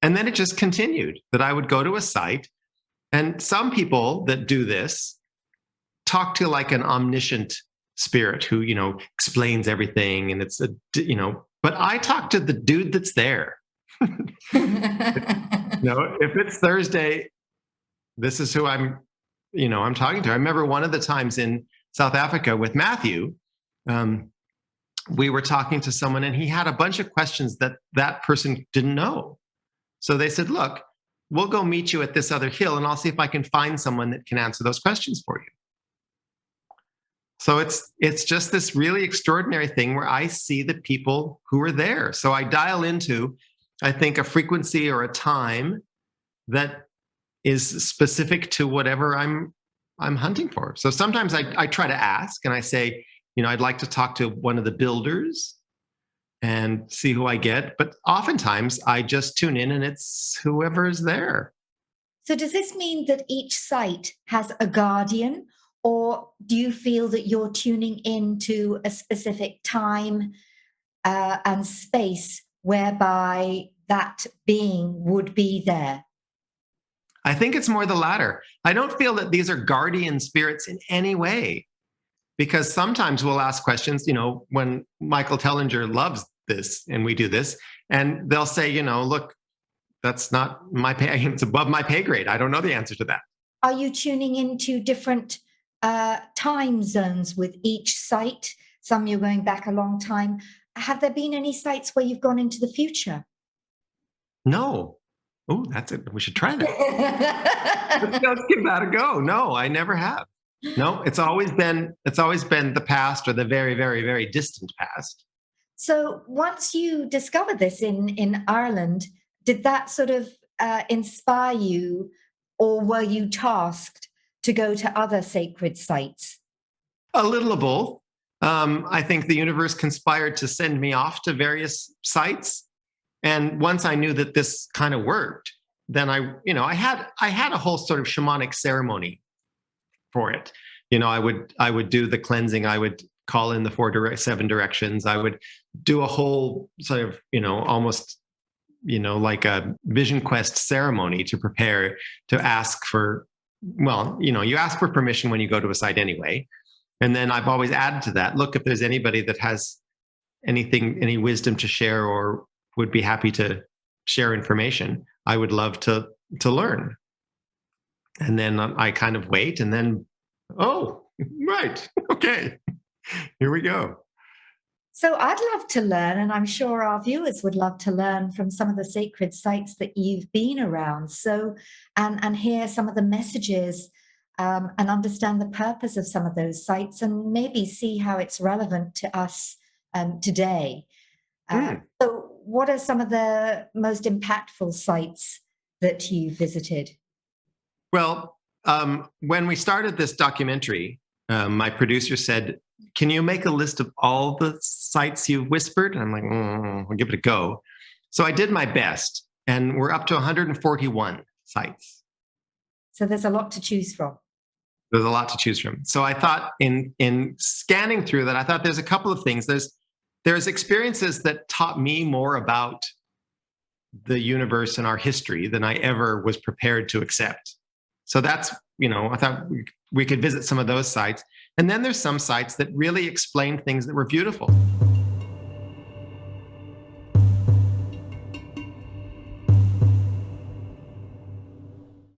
And then it just continued that I would go to a site, and some people that do this talk to like an omniscient spirit who, explains everything. And but I talk to the dude that's there. If it's Thursday, this is who I'm talking to. I remember one of the times in South Africa with Matthew, we were talking to someone and he had a bunch of questions that person didn't know. So they said, look, we'll go meet you at this other hill and I'll see if I can find someone that can answer those questions for you. So it's just this really extraordinary thing where I see the people who are there. So I dial into, I think, a frequency or a time that is specific to whatever I'm hunting for. So sometimes I try to ask and I say, I'd like to talk to one of the builders and see who I get. But oftentimes I just tune in and it's whoever's there. So does this mean that each site has a guardian, or do you feel that you're tuning into a specific time and space whereby that being would be there? I think it's more the latter. I don't feel that these are guardian spirits in any way, because sometimes we'll ask questions, when Michael Tellinger loves this and we do this, and they'll say, look, that's not my pay. It's above my pay grade. I don't know the answer to that. Are you tuning into different time zones with each site? Some you're going back a long time. Have there been any sites where you've gone into the future? No. Oh, that's it. We should try that. Let's give that a go. No, I never have. No, it's always been the past, or the very, very, very distant past. So once you discovered this in Ireland, did that sort of inspire you, or were you tasked to go to other sacred sites? A little of both. I think the universe conspired to send me off to various sites. And once I knew that this kind of worked, then I had a whole sort of shamanic ceremony for it. I would do the cleansing. I would call in the 7 directions. I would do a whole sort of, almost, like a vision quest ceremony to prepare to ask for, you ask for permission when you go to a site anyway. And then I've always added to that, look, if there's anybody that has any wisdom to share or would be happy to share information, I would love to learn. And then I kind of wait, and then, oh, right, okay, here we go. So I'd love to learn, and I'm sure our viewers would love to learn from some of the sacred sites that you've been around. So, and hear some of the messages and understand the purpose of some of those sites, and maybe see how it's relevant to us today. So what are some of the most impactful sites that you visited? Well, when we started this documentary, my producer said, can you make a list of all the sites you've whispered? And I'm like, I'll give it a go. So I did my best, and we're up to 141 sites. So there's a lot to choose from. There's a lot to choose from. So I thought in scanning through that, I thought there's a couple of things. There's experiences that taught me more about the universe and our history than I ever was prepared to accept. So that's, I thought we could visit some of those sites. And then there's some sites that really explain things that were beautiful.